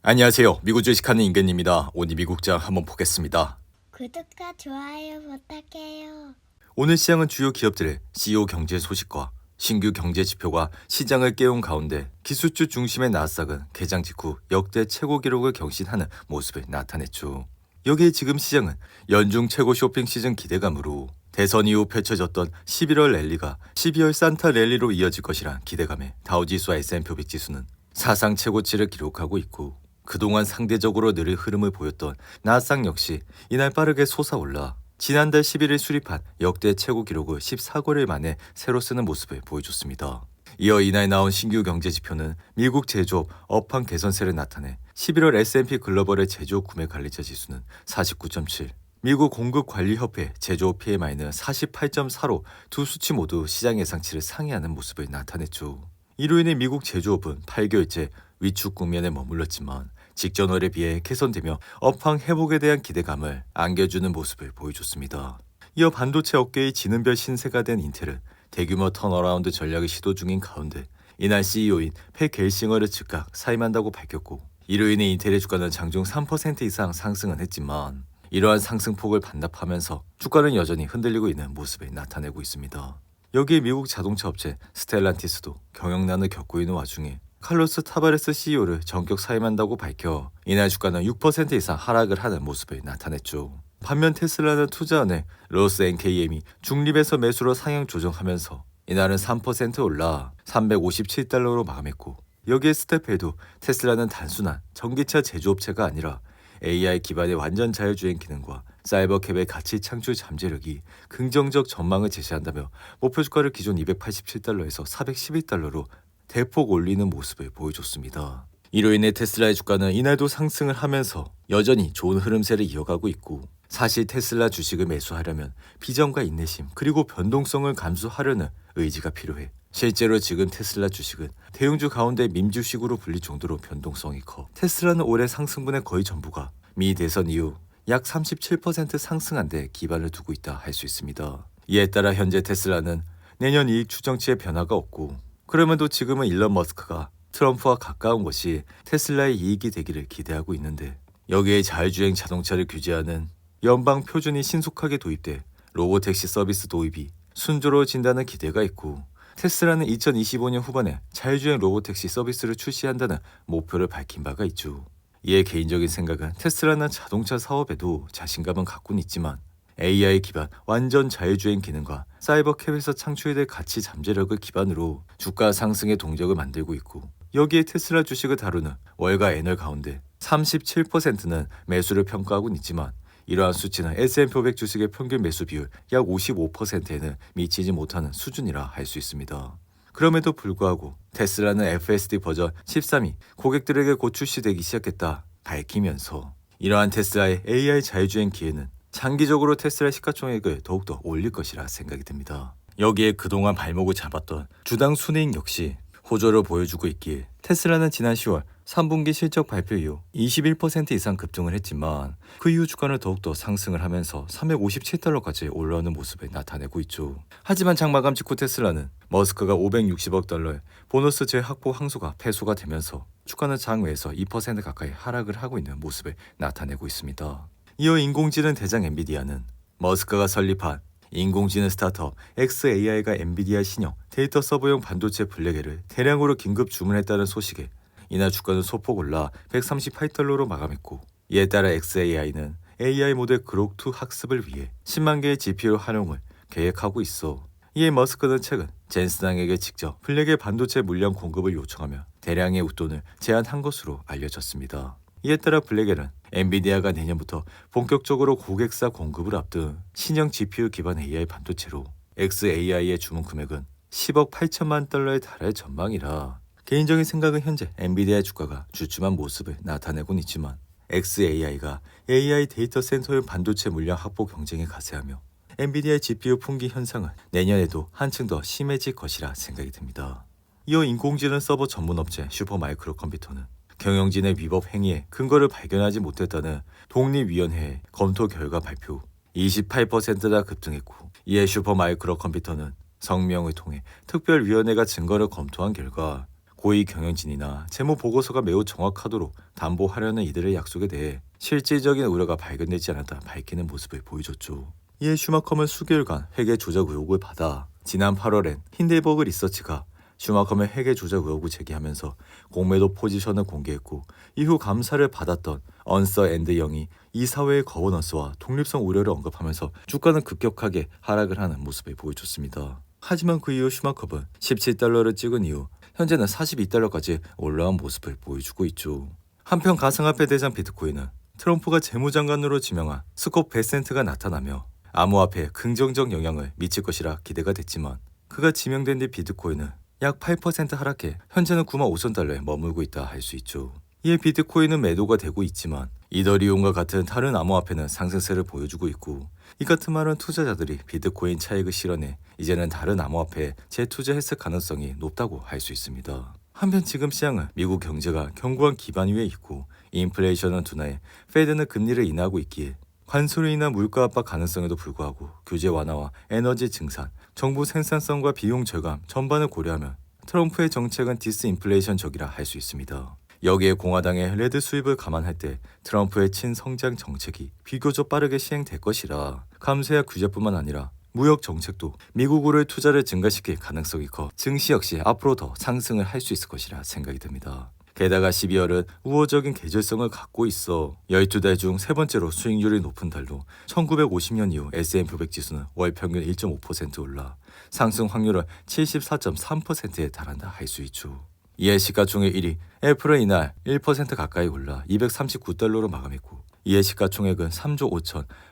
안녕하세요. 미국 주식하는 임근입니다. 오늘 미국장 한번 보겠습니다. 구독과 좋아요 부탁해요. 오늘 시장은 주요 기업들의 CEO 경제 소식과 신규 경제 지표가 시장을 깨운 가운데 기술주 중심의 나스닥은 개장 직후 역대 최고 기록을 경신하는 모습을 나타냈죠. 여기에 지금 시장은 연중 최고 쇼핑 시즌 기대감으로 대선 이후 펼쳐졌던 11월 랠리가 12월 산타 랠리로 이어질 것이란 기대감에 다우지수와 S&P 500 지수는 사상 최고치를 기록하고 있고, 그동안 상대적으로 느릴 흐름을 보였던 나스닥 역시 이날 빠르게 솟아올라 지난달 11일 수립한 역대 최고 기록을 14거래일 만에 새로 쓰는 모습을 보여줬습니다. 이어 이날 나온 신규 경제 지표는 미국 제조업 업황 개선세를 나타내 11월 S&P 글로벌의 제조업 구매 관리자 지수는 49.7, 미국 공급관리협회 제조업 PMI는 48.4로 두 수치 모두 시장 예상치를 상회하는 모습을 나타냈죠. 이로 인해 미국 제조업은 8개월째 위축 국면에 머물렀지만 직전월에 비해 개선되며 업황 회복에 대한 기대감을 안겨주는 모습을 보여줬습니다. 이어 반도체 업계의 지능별 신세가 된 인텔은 대규모 턴어라운드 전략을 시도 중인 가운데 이날 CEO인 팩 겔싱어를 즉각 사임한다고 밝혔고, 이로 인해 인텔의 주가는 장중 3% 이상 상승은 했지만 이러한 상승폭을 반납하면서 주가는 여전히 흔들리고 있는 모습을 나타내고 있습니다. 여기에 미국 자동차 업체 스텔란티스도 경영난을 겪고 있는 와중에 칼로스 타바레스 CEO를 전격 사임한다고 밝혀 이날 주가는 6% 이상 하락을 하는 모습을 나타냈죠. 반면 테슬라는 투자은행 로스 NKM이 중립에서 매수로 상향 조정하면서 이날은 3% 올라 357달러로 마감했고, 여기에 스텝해도 테슬라는 단순한 전기차 제조업체가 아니라 AI 기반의 완전 자율주행 기능과 사이버캡의 가치 창출 잠재력이 긍정적 전망을 제시한다며 목표 주가를 기존 287달러에서 411달러로 대폭 올리는 모습을 보여줬습니다. 이로 인해 테슬라의 주가는 이날도 상승을 하면서 여전히 좋은 흐름세를 이어가고 있고, 사실 테슬라 주식을 매수하려면 비전과 인내심 그리고 변동성을 감수하려는 의지가 필요해. 실제로 지금 테슬라 주식은 대형주 가운데 밈주식으로 불릴 정도로 변동성이 커 테슬라는 올해 상승분의 거의 전부가 미 대선 이후 약 37% 상승한 데 기반을 두고 있다 할 수 있습니다. 이에 따라 현재 테슬라는 내년 이익 추정치에 변화가 없고, 그럼에도 지금은 일론 머스크가 트럼프와 가까운 것이 테슬라의 이익이 되기를 기대하고 있는데, 여기에 자율주행 자동차를 규제하는 연방 표준이 신속하게 도입돼 로보택시 서비스 도입이 순조로워진다는 기대가 있고, 테슬라는 2025년 후반에 자율주행 로보택시 서비스를 출시한다는 목표를 밝힌 바가 있죠. 이에 개인적인 생각은 테슬라는 자동차 사업에도 자신감은 갖고는 있지만 AI 기반 완전 자율주행 기능과 사이버캡에서 창출될 가치 잠재력을 기반으로 주가 상승의 동력을 만들고 있고, 여기에 테슬라 주식을 다루는 월가 애널 가운데 37%는 매수를 평가하고는 있지만 이러한 수치는 S&P 500 주식의 평균 매수 비율 약 55%에는 미치지 못하는 수준이라 할 수 있습니다. 그럼에도 불구하고 테슬라는 FSD 버전 13이 고객들에게 곧 출시되기 시작했다 밝히면서 이러한 테슬라의 AI 자율주행 기회는 장기적으로 테슬라 시가총액을 더욱더 올릴 것이라 생각이 듭니다. 여기에 그동안 발목을 잡았던 주당 순이익 역시 호조를 보여주고 있기에 테슬라는 지난 10월 3분기 실적 발표 이후 21% 이상 급등을 했지만 그 이후 주가는 더욱더 상승을 하면서 357달러까지 올라오는 모습을 나타내고 있죠. 하지만 장마감 직후 테슬라는 머스크가 560억 달러의 보너스 재확보 항소가 패소가 되면서 주가는 장외에서 2% 가까이 하락을 하고 있는 모습을 나타내고 있습니다. 이어 인공지능 대장 엔비디아는 머스크가 설립한 인공지능 스타트업 xAI가 엔비디아 신형 데이터 서버용 반도체 블랙을 대량으로 긴급 주문했다는 소식에 이날 주가는 소폭 올라 138달러로 마감했고, 이에 따라 xAI는 AI 모델 그록2 학습을 위해 10만 개의 GPU 활용을 계획하고 있어. 이에 머스크는 최근 젠슨항에게 직접 블랙의 반도체 물량 공급을 요청하며 대량의 웃돈을 제안한 것으로 알려졌습니다. 이에 따라 블랙엘은 엔비디아가 내년부터 본격적으로 고객사 공급을 앞둔 신형 GPU 기반 AI 반도체로 xAI의 주문 금액은 10억 8천만 달러에 달할 전망이라, 개인적인 생각은 현재 엔비디아의 주가가 주춤한 모습을 나타내고는 있지만 xAI가 AI 데이터 센터용 반도체 물량 확보 경쟁에 가세하며 엔비디아의 GPU 풍기 현상은 내년에도 한층 더 심해질 것이라 생각이 듭니다. 이어 인공지능 서버 전문 업체 슈퍼마이크로 컴퓨터는 경영진의 위법 행위에 근거를 발견하지 못했다는 독립위원회의 검토 결과 발표 28%나 급등했고, 이에 슈퍼마이크로 컴퓨터는 성명을 통해 특별위원회가 증거를 검토한 결과 고위 경영진이나 재무 보고서가 매우 정확하도록 담보하려는 이들의 약속에 대해 실질적인 우려가 발견되지 않았다 밝히는 모습을 보여줬죠. 이에 슈마커는 수개월간 회계 조작 의혹을 받아 지난 8월엔 힌데버그 리서치가 슈마커의 회계 조작 의혹을 제기하면서 공매도 포지션을 공개했고 이후 감사를 받았던 언서 앤드 영이 이사회의 거버넌스와 독립성 우려를 언급하면서 주가는 급격하게 하락을 하는 모습을 보여줬습니다. 하지만 그 이후 슈마커는 17달러를 찍은 이후 현재는 42달러까지 올라온 모습을 보여주고 있죠. 한편 가상화폐 대장 비트코인은 트럼프가 재무장관으로 지명한 스콧 베센트가 나타나며 암호화폐에 긍정적 영향을 미칠 것이라 기대가 됐지만 그가 지명된 뒤 비트코인은 약 8% 하락해 현재는 95,000달러에 머물고 있다 할 수 있죠. 이에 비트코인은 매도가 되고 있지만 이더리움과 같은 다른 암호화폐는 상승세를 보여주고 있고 이 같은 말은 투자자들이 비트코인 차익을 실현해 이제는 다른 암호화폐에 재투자했을 가능성이 높다고 할 수 있습니다. 한편 지금 시장은 미국 경제가 견고한 기반 위에 있고 인플레이션은 둔화해 페드는 금리를 인하하고 있기에 관세로 인한 물가 압박 가능성에도 불구하고 규제 완화와 에너지 증산, 정부 생산성과 비용 절감 전반을 고려하면 트럼프의 정책은 디스인플레이션적이라 할 수 있습니다. 여기에 공화당의 레드 수입을 감안할 때 트럼프의 친성장 정책이 비교적 빠르게 시행될 것이라 감세와 규제뿐만 아니라 무역 정책도 미국으로의 투자를 증가시킬 가능성이 커 증시 역시 앞으로 더 상승을 할 수 있을 것이라 생각이 듭니다. 게다가 12월은 우호적인 계절성을 갖고 있어 12달 중 세 번째로 수익률이 높은 달로 1950년 이후 S&P 500 지수는 월 평균 1.5% 올라 상승 확률은 74.3%에 달한다 할 수 있죠. 이에 시가총액 1위 애플은 이날 1% 가까이 올라 239달러로 마감했고 이에 시가총액은 3조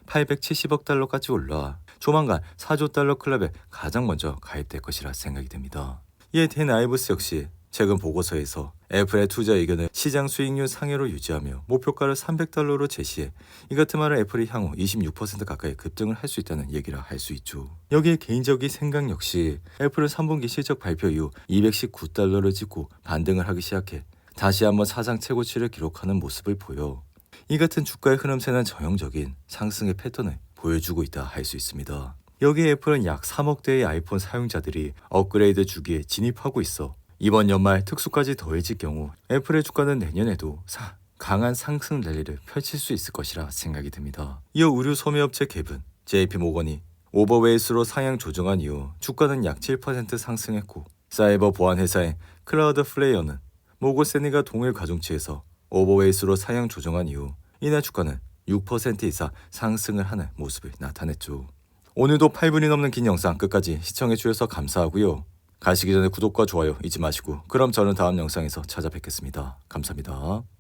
5,870억 달러까지 올라 조만간 4조 달러 클럽에 가장 먼저 가입될 것이라 생각이 됩니다. 이에 댄 아이브스 역시 최근 보고서에서 애플의 투자 의견을 시장 수익률 상회로 유지하며 목표가를 300달러로 제시해 이 같은 말은 애플이 향후 26% 가까이 급등을 할 수 있다는 얘기라 할 수 있죠. 여기에 개인적인 생각 역시 애플은 3분기 실적 발표 이후 219달러를 찍고 반등을 하기 시작해 다시 한번 사상 최고치를 기록하는 모습을 보여 이 같은 주가의 흐름세는 전형적인 상승의 패턴을 보여주고 있다 할 수 있습니다. 여기에 애플은 약 3억 대의 아이폰 사용자들이 업그레이드 주기에 진입하고 있어 이번 연말 특수까지 더해질 경우 애플의 주가는 내년에도 강한 상승 랠리를 펼칠 수 있을 것이라 생각이 듭니다. 이어 의류 소매업체 갭은 JP모건이 오버웨이스로 상향 조정한 이후 주가는 약 7% 상승했고 사이버 보안 회사인 클라우드플레이어는 모건스탠리가 동일 가중치에서 오버웨이스로 상향 조정한 이후 이날 주가는 6% 이상 상승을 하는 모습을 나타냈죠. 오늘도 8분이 넘는 긴 영상 끝까지 시청해주셔서 감사하고요. 가시기 전에 구독과 좋아요 잊지 마시고 그럼 저는 다음 영상에서 찾아뵙겠습니다. 감사합니다.